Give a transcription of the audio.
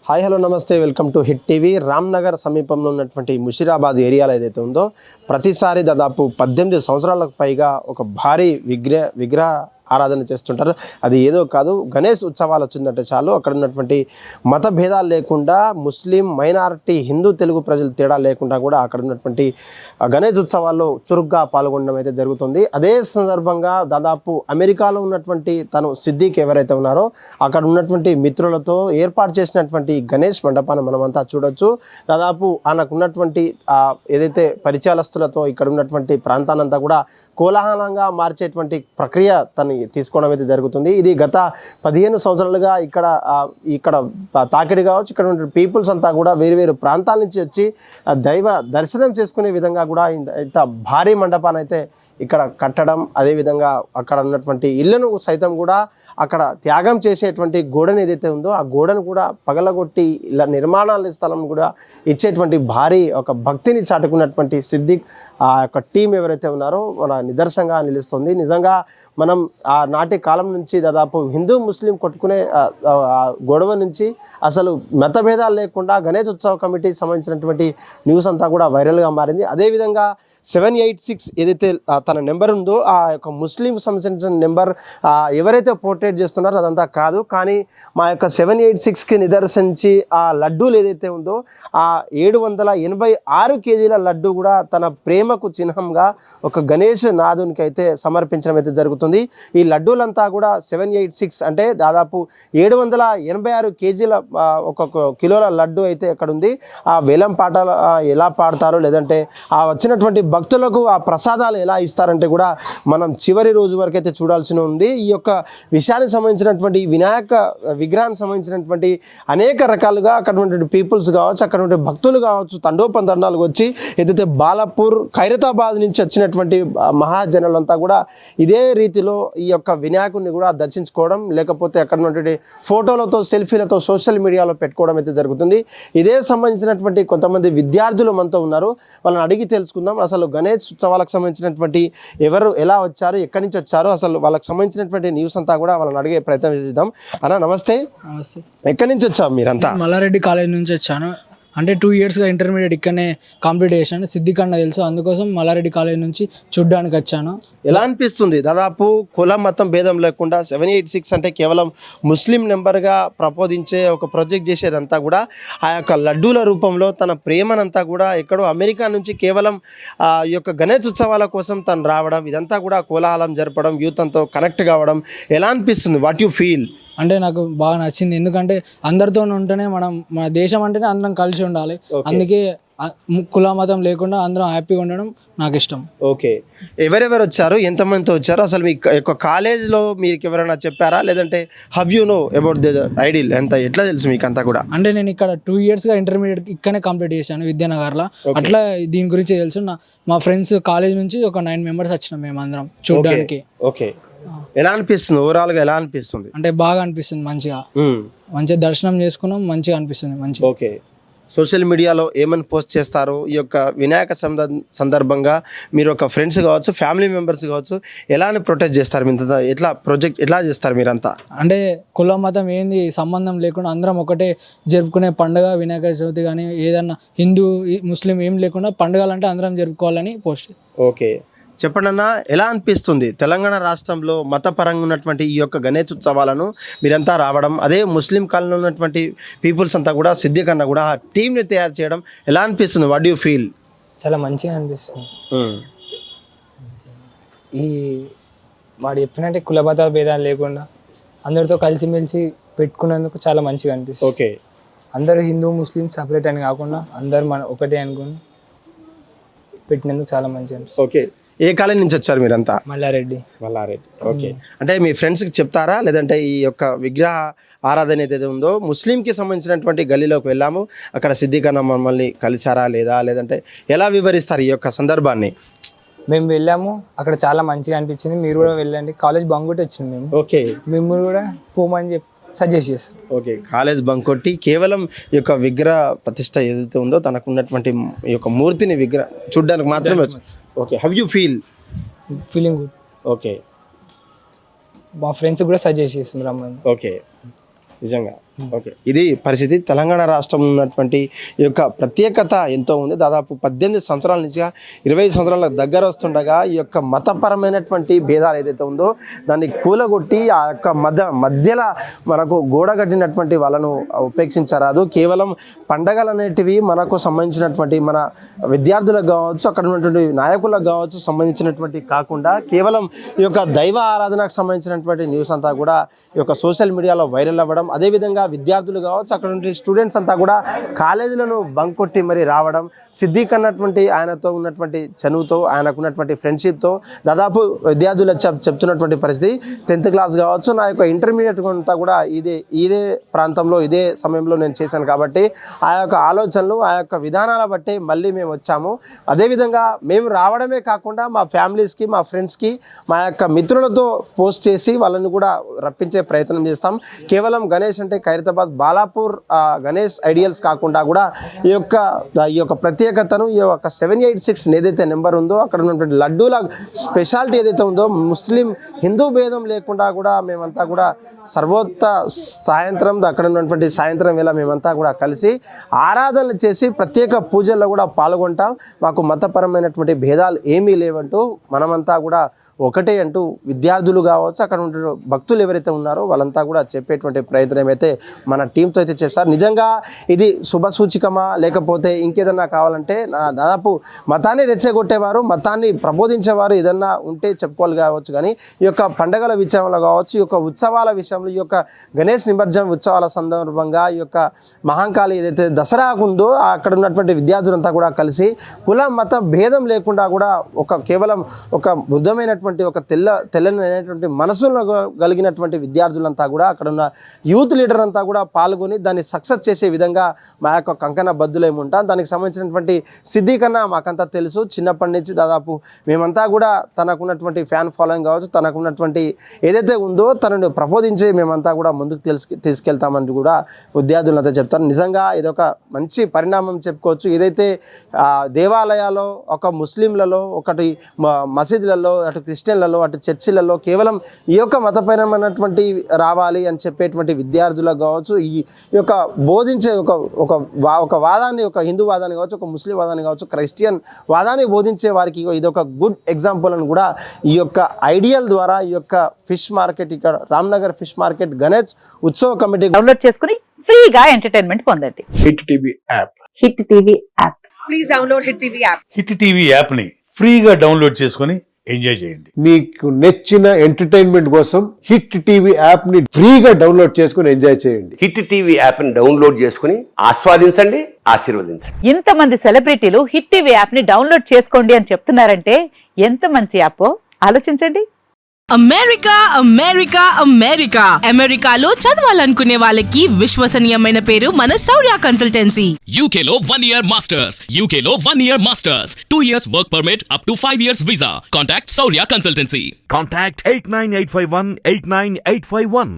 Hi hello నమస్తే welcome to hit TV. Ramnagar సమీపంలో ఉన్నటువంటి ముషిరాబాద్ ఏరియాలో ఏదైతే ఉందో ప్రతిసారి దాదాపు 18 సంవత్సరాలకు పైగా ఒక భారీ విగ్రహ ఆరాధన చేస్తుంటారు. అది ఏదో కాదు, గణేష్ ఉత్సవాలు వచ్చిందంటే చాలు అక్కడ ఉన్నటువంటి మత భేదాలు లేకుండా ముస్లిం, మైనారిటీ, హిందూ, తెలుగు ప్రజలు తేడా లేకుండా కూడా అక్కడ ఉన్నటువంటి గణేష్ ఉత్సవాల్లో చురుగ్గా పాల్గొనడం అయితే జరుగుతుంది. అదే సందర్భంగా దాదాపు అమెరికాలో ఉన్నటువంటి తను సిద్దిక్ ఎవరైతే ఉన్నారో అక్కడ ఉన్నటువంటి మిత్రులతో ఏర్పాటు చేసినటువంటి గణేష్ మండపాన్ని మనమంతా చూడొచ్చు. దాదాపు ఆయనకున్నటువంటి ఏదైతే పరిచయాలస్తులతో ఇక్కడ ఉన్నటువంటి ప్రాంతానంతా కూడా కోలాహలంగా మార్చేటువంటి ప్రక్రియ తను తీసుకోవడం అయితే జరుగుతుంది. ఇది గత 15 సంవత్సరాలుగా ఇక్కడ తాకిడి కావచ్చు, ఇక్కడ ఉన్న పీపుల్స్ అంతా కూడా వేరు ప్రాంతాల నుంచి వచ్చి దైవ దర్శనం చేసుకునే విధంగా కూడా ఇంత భారీ మండపాన్ని అయితే ఇక్కడ కట్టడం, అదేవిధంగా అక్కడ ఉన్నటువంటి ఇళ్లను సైతం కూడా అక్కడ త్యాగం చేసేటువంటి గోడను ఏదైతే ఉందో ఆ గోడను కూడా పగలగొట్టి ఇలా నిర్మాణాల స్థలం కూడా ఇచ్చేటువంటి భారీ ఒక భక్తిని చాటుకున్నటువంటి సిద్దిక్ ఆ యొక్క టీం ఎవరైతే ఉన్నారో మన నిదర్శనంగా నిలుస్తుంది. నిజంగా మనం ఆ నాటి కాలం నుంచి దాదాపు హిందూ ముస్లిం కొట్టుకునే గొడవ నుంచి అసలు మతభేదాలు లేకుండా గణేష్ ఉత్సవ కమిటీకి సంబంధించినటువంటి న్యూస్ అంతా కూడా వైరల్గా మారింది. అదేవిధంగా 786 ఏదైతే తన నెంబర్ ఉందో ఆ యొక్క ముస్లింకి సంబంధించిన నెంబర్ ఎవరైతే పోర్ట్రేట్ చేస్తున్నారో అదంతా కాదు, కానీ మా యొక్క 786కి నిదర్శించి ఆ లడ్డూలు ఏదైతే ఉందో ఆ 786 కేజీల లడ్డు కూడా తన ప్రేమకు చిహ్నంగా ఒక గణేష్ నాథునికి అయితే సమర్పించడం అయితే జరుగుతుంది. ఈ లడ్డూలంతా కూడా 786 అంటే దాదాపు 786 కేజీల ఒక కిలోల లడ్డు అయితే అక్కడ ఉంది. ఆ వేలం పాటలు ఎలా పాడతారో, లేదంటే ఆ వచ్చినటువంటి భక్తులకు ఆ ప్రసాదాలు ఎలా ఇస్తారంటే కూడా మనం చివరి రోజు వరకు అయితే చూడాల్సి ఉంది. ఈ యొక్క విషయానికి సంబంధించినటువంటి వినాయక విగ్రహానికి సంబంధించినటువంటి అనేక రకాలుగా అక్కడ ఉన్నటువంటి పీపుల్స్ కావచ్చు, అక్కడ ఉండే భక్తులు కావచ్చు, తండోపంతండాలకు వచ్చి ఏదైతే బాలాపూర్, ఖైరతాబాద్ నుంచి వచ్చినటువంటి మహాజనులంతా కూడా ఇదే రీతిలో ఈ యొక్క వినాయకుడిని కూడా దర్శించుకోవడం, లేకపోతే అక్కడ ఉన్నటువంటి ఫోటోలతో, సెల్ఫీలతో సోషల్ మీడియాలో పెట్టుకోవడం అయితే జరుగుతుంది. ఇదే సంబంధించినటువంటి కొంతమంది విద్యార్థులు మనతో ఉన్నారు, వాళ్ళని అడిగి తెలుసుకుందాం. అసలు గణేష్ ఉత్సవాలకు సంబంధించినటువంటి ఎవరు ఎలా వచ్చారు, ఎక్కడి నుంచి వచ్చారు, అసలు వాళ్ళకి సంబంధించినటువంటి న్యూస్ అంతా కూడా వాళ్ళని అడిగే ప్రయత్నం చేద్దాం. అన్న నమస్తే. ఎక్కడి నుంచి వచ్చారు మీరంతా? మల్లారెడ్డి కాలేజ్ నుంచి వచ్చాను. అంటే 2 ఇయర్స్గా ఇంటర్మీడియట్ ఇక్కడనే కంప్లీట్ చేశాను. సిద్దిక్ అన్న తెలుసు, అందుకోసం మల్లారెడ్డి కాలేజ్ నుంచి చూడ్డానికి వచ్చాను. ఎలా అనిపిస్తుంది? దాదాపు కులం మతం భేదం లేకుండా 786 అంటే కేవలం ముస్లిం నెంబర్గా ప్రపోదించే ఒక ప్రాజెక్ట్ చేసేదంతా కూడా ఆ యొక్క లడ్డూల రూపంలో తన ప్రేమనంతా కూడా ఎక్కడో అమెరికా నుంచి కేవలం ఈ యొక్క గణేష్ ఉత్సవాల కోసం తను రావడం, ఇదంతా కూడా కోలాహలం జరపడం, యూత్ అంతా కనెక్ట్ కావడం ఎలా అనిపిస్తుంది? What you feel? అంటే నాకు బాగా నచ్చింది, ఎందుకంటే అందరితో ఉంటేనే మన దేశం అంటేనే అందరం కలిసి ఉండాలి. అందుకే కుల మతం లేకుండా అందరం హ్యాపీగా ఉండడం నాకు ఇష్టం. ఓకే, ఎవరెవరు వచ్చారు, ఎంతమందితో వచ్చారు, అసలు మీ యొక్క కాలేజ్లో మీకు ఎవరైనా చెప్పారా, లేదంటే have you know about the ideal ఎట్లా తెలుసు మీకు అంతా కూడా? అంటే నేను ఇక్కడ 2 ఇయర్స్గా ఇంటర్మీడియట్ ఇక్కడనే కంప్లీట్ చేశాను, విద్యానగర్లో. అట్లా దీని గురించి తెలుసు. మా ఫ్రెండ్స్ కాలేజ్ నుంచి ఒక 9 మెంబర్స్ వచ్చినాం మేము అందరం చూడడానికి. ఓకే, ఎలా అనిపిస్తుంది ఓవరాల్గా? ఎలా అనిపిస్తుంది? అంటే బాగా అనిపిస్తుంది, మంచిగా దర్శనం చేసుకున్నాం, మంచిగా అనిపిస్తుంది. మంచిగా. ఓకే, సోషల్ మీడియాలో ఏమని పోస్ట్ చేస్తారు ఈ యొక్క వినాయక సందర్భంగా? మీరు ఒక ఫ్రెండ్స్ కావచ్చు, ఫ్యామిలీ మెంబర్స్ కావచ్చు, ఎలాని ప్రొటెక్ట్ చేస్తారు? మీరు ఎట్లా ప్రాజెక్ట్ ఎట్లా చేస్తారు మీరంతా? అంటే కుల మతం ఏంది సంబంధం లేకుండా అందరం ఒకటే జరుపుకునే పండుగ వినాయక చవితి. కానీ ఏదన్నా హిందూ ముస్లిం ఏం లేకుండా పండుగలు అంటే అందరం జరుపుకోవాలని పోస్ట్. ఓకే, చెప్పండి అన్న, ఎలా అనిపిస్తుంది తెలంగాణ రాష్ట్రంలో మతపరంగా ఉన్నటువంటి ఈ యొక్క గణేష్ ఉత్సవాలను మీరంతా రావడం, అదే ముస్లిం కాలంలో ఉన్నటువంటి పీపుల్స్ అంతా కూడా సిద్దిక్ అన్న కూడా ఆ టీంని తయారు చేయడం ఎలా అనిపిస్తుంది? What you feel? చాలా మంచిగా అనిపిస్తుంది. ఈ వాడు చెప్పినట్టే కుల మతాల భేదాలు లేకుండా అందరితో కలిసిమెలిసి పెట్టుకున్నందుకు చాలా మంచిగా అనిపిస్తుంది. ఓకే, అందరూ హిందూ ముస్లిం సపరేట్ అని కాకుండా అందరు మన ఒకటే అనుకుని పెట్టినందుకు చాలా మంచిగా అనిపిస్తుంది. ఓకే, ఏ కాలేజ్ నుంచి వచ్చారు మీరంతా? మల్లారెడ్డి. ఓకే, అంటే మీ ఫ్రెండ్స్కి చెప్తారా, లేదంటే ఈ యొక్క విగ్రహ ఆరాధన ఏదైతే ఉందో ముస్లింకి సంబంధించినటువంటి గల్లీలోకి వెళ్ళాము, అక్కడ సిద్దిక్ అన్న మమ్మల్ని కలిసారా లేదా, లేదంటే ఎలా వివరిస్తారు ఈ యొక్క సందర్భాన్ని? మేము వెళ్ళాము, అక్కడ చాలా మంచిగా అనిపించింది. మీరు కూడా వెళ్ళండి. కాలేజ్ బంక్ వచ్చింది మేము. ఓకే, మిమ్మల్ని కూడా పోమని చెప్పి సజెస్ట్ చేస్తాం. ఓకే, కాలేజ్ బంక్ కొట్టి కేవలం ఈ యొక్క విగ్రహ ప్రతిష్ట ఏదైతే ఉందో తనకు ఉన్నటువంటి ఈ యొక్క మూర్తిని చూడడానికి మాత్రమే. Okay, how you feel? Feeling good. Okay, మా ఫ్రెండ్స్ కూడా సజెస్ట్ చేస్తాం రమ్మని. ఓకే, నిజంగా ఓకే, ఇది పరిస్థితి. తెలంగాణ రాష్ట్రంలో ఉన్నటువంటి ఈ యొక్క ప్రత్యేకత ఎంతో ఉంది. దాదాపు 18 సంవత్సరాల నుంచి 20 సంవత్సరాల దగ్గర వస్తుండగా ఈ యొక్క మతపరమైనటువంటి భేదాలు ఏదైతే ఉందో దాన్ని కూలగొట్టి ఆ యొక్క మధ్యలో మనకు గోడ కట్టినటువంటి వాళ్ళను ఉపేక్షించరాదు. కేవలం పండగలు అనేటివి మనకు సంబంధించినటువంటి మన విద్యార్థులకు కావచ్చు, అక్కడ ఉన్నటువంటి నాయకులకు కావచ్చు సంబంధించినటువంటి కాకుండా కేవలం ఈ యొక్క దైవ ఆరాధనకు సంబంధించినటువంటి న్యూస్ అంతా కూడా ఈ యొక్క సోషల్ మీడియాలో వైరల్ అవ్వడం, అదేవిధంగా విద్యార్థులు కావచ్చు అక్కడ ఉండే స్టూడెంట్స్ అంతా కూడా కాలేజీలను బంక్ కొట్టి మరి రావడం, సిద్దిక్ అన్నటువంటి ఆయనతో ఉన్నటువంటి చనువుతో ఆయనకు ఉన్నటువంటి ఫ్రెండ్షిప్తో దాదాపు విద్యార్థులు చెప్తున్నటువంటి పరిస్థితి 10th క్లాస్ కావచ్చు, నా యొక్క ఇంటర్మీడియట్ అంతా కూడా ఇదే ప్రాంతంలో ఇదే సమయంలో నేను చేశాను కాబట్టి ఆ యొక్క ఆలోచనలు ఆ యొక్క విధానాల బట్టే మళ్ళీ మేము వచ్చాము. అదేవిధంగా మేము రావడమే కాకుండా మా ఫ్యామిలీస్కి మా ఫ్రెండ్స్కి మా యొక్క మిత్రులతో పోస్ట్ చేసి వాళ్ళని కూడా రప్పించే ప్రయత్నం చేస్తాం. కేవలం గణేష్ అంటే ఖైరతాబాద్ బాలాపూర్ గణేష్ ఐడియల్స్ కాకుండా కూడా ఈ యొక్క ప్రత్యేకతను ఈ యొక్క 786 ఏదైతే నెంబర్ ఉందో అక్కడ ఉన్నటువంటి లడ్డూల స్పెషాలిటీ ఏదైతే ఉందో ముస్లిం హిందూ భేదం లేకుండా కూడా మేమంతా కూడా సాయంత్రం అక్కడ ఉన్నటువంటి సాయంత్రం వేళ మేమంతా కూడా కలిసి ఆరాధనలు చేసి ప్రత్యేక పూజల్లో కూడా పాల్గొంటాం. మాకు మతపరమైనటువంటి భేదాలు ఏమీ లేవంటూ మనమంతా కూడా ఒకటే అంటూ విద్యార్థులు కావచ్చు అక్కడ ఉండే భక్తులు ఎవరైతే ఉన్నారో వాళ్ళంతా కూడా చెప్పేటువంటి ప్రయత్నం అయితే మన టీంతో అయితే చేస్తారు. నిజంగా ఇది శుభ సూచికమా లేకపోతే ఇంకేదన్నా కావాలంటే దాదాపు మతాన్ని రెచ్చగొట్టేవారు, మతాన్ని ప్రబోధించేవారు ఏదన్నా ఉంటే చెప్పుకోవాలి కావచ్చు. కానీ ఈ యొక్క పండగల విషయంలో కావచ్చు, ఈ యొక్క ఉత్సవాల విషయంలో, ఈ యొక్క గణేష్ నిమజ్జనం ఉత్సవాల సందర్భంగా ఈ యొక్క మహంకాళి ఏదైతే దసరా ఉందో అక్కడ ఉన్నటువంటి విద్యార్థులంతా కూడా కలిసి కుల మత భేదం లేకుండా కూడా కేవలం ఒక బుద్ధమైనటువంటి ఒక తెల్లని మనసులో కలిగినటువంటి విద్యార్థులంతా కూడా అక్కడ ఉన్న యూత్ లీడర్ అంతా కూడా పాల్గొని దాన్ని సక్సెస్ చేసే విధంగా మా యొక్క కంకణ బద్దులేమి ఉంటాం. దానికి సంబంధించినటువంటి సిద్దిక్ అన్న మాకంతా తెలుసు. చిన్నప్పటి నుంచి దాదాపు మేమంతా కూడా తనకున్నటువంటి ఫ్యాన్ ఫాలోయింగ్ కావచ్చు, తనకున్నటువంటి ఏదైతే ఉందో తనను ప్రబోధించి మేమంతా కూడా ముందుకు తీసుకెళ్తామని కూడా విద్యార్థులంతా చెప్తారు. నిజంగా ఇదొక మంచి పరిణామం చెప్పుకోవచ్చు. ఏదైతే దేవాలయాల్లో ఒక ముస్లింలలో ఒకటి మసీదులలో అటు క్రిస్టియన్లలో అటు చర్చిలలో కేవలం ఈ యొక్క మతపరమైనటువంటి రావాలి అని చెప్పేటువంటి విద్యార్థులకు కావచ్చు, ఈ యొక్క బోధించే ఒక వాదాన్ని, ఒక హిందూ వాదాన్ని కావచ్చు, ఒక ముస్లిం వాదాన్ని కావచ్చు, క్రిస్టియన్ వాదాన్ని బోధించే వారికి ఇదొక గుడ్ ఎగ్జాంపుల్ అని కూడా ఈ యొక్క ఐడియల్ ద్వారా ఈ యొక్క ఫిష్ మార్కెట్ ఇక్కడ రామ్నగర్ ఫిష్ మార్కెట్ గణేష్ ఉత్సవ కమిటీ డౌన్లోడ్ చేసుకుని ఫ్రీగా ఎంటర్టైన్మెంట్ పొందండి. Hit TV app. Hit TV app. Please download hit TV app. Hit TV app ని ఫ్రీగా డౌన్లోడ్ చేసుకుని ఎంజాయ్ చేయండి. మీకు నచ్చిన ఎంటర్టైన్మెంట్ కోసం హిట్ టీవీ యాప్ ని ఫ్రీగా డౌన్లోడ్ చేసుకుని ఎంజాయ్ చేయండి. హిట్ టీవీ యాప్ ని డౌన్లోడ్ చేసుకుని ఆస్వాదించండి, ఆశీర్వదించండి. ఇంతమంది సెలబ్రిటీలు హిట్ టీవీ యాప్ ని డౌన్లోడ్ చేసుకోండి అని చెప్తున్నారంటే ఎంత మంచి యాప్ ఆలోచించండి. అమెరికా అమెరికా అమెరికా అమెరికాలో చదవాలనుకునే వాళ్ళకి విశ్వసనీయమైన పేరు మన శౌర్య కన్సల్టెన్సీ. UK లో 1 year masters. UK లో 1 year masters. 2 years work permit up to 5 years visa. Contact Saurya Consultancy. Contact 89851 89851.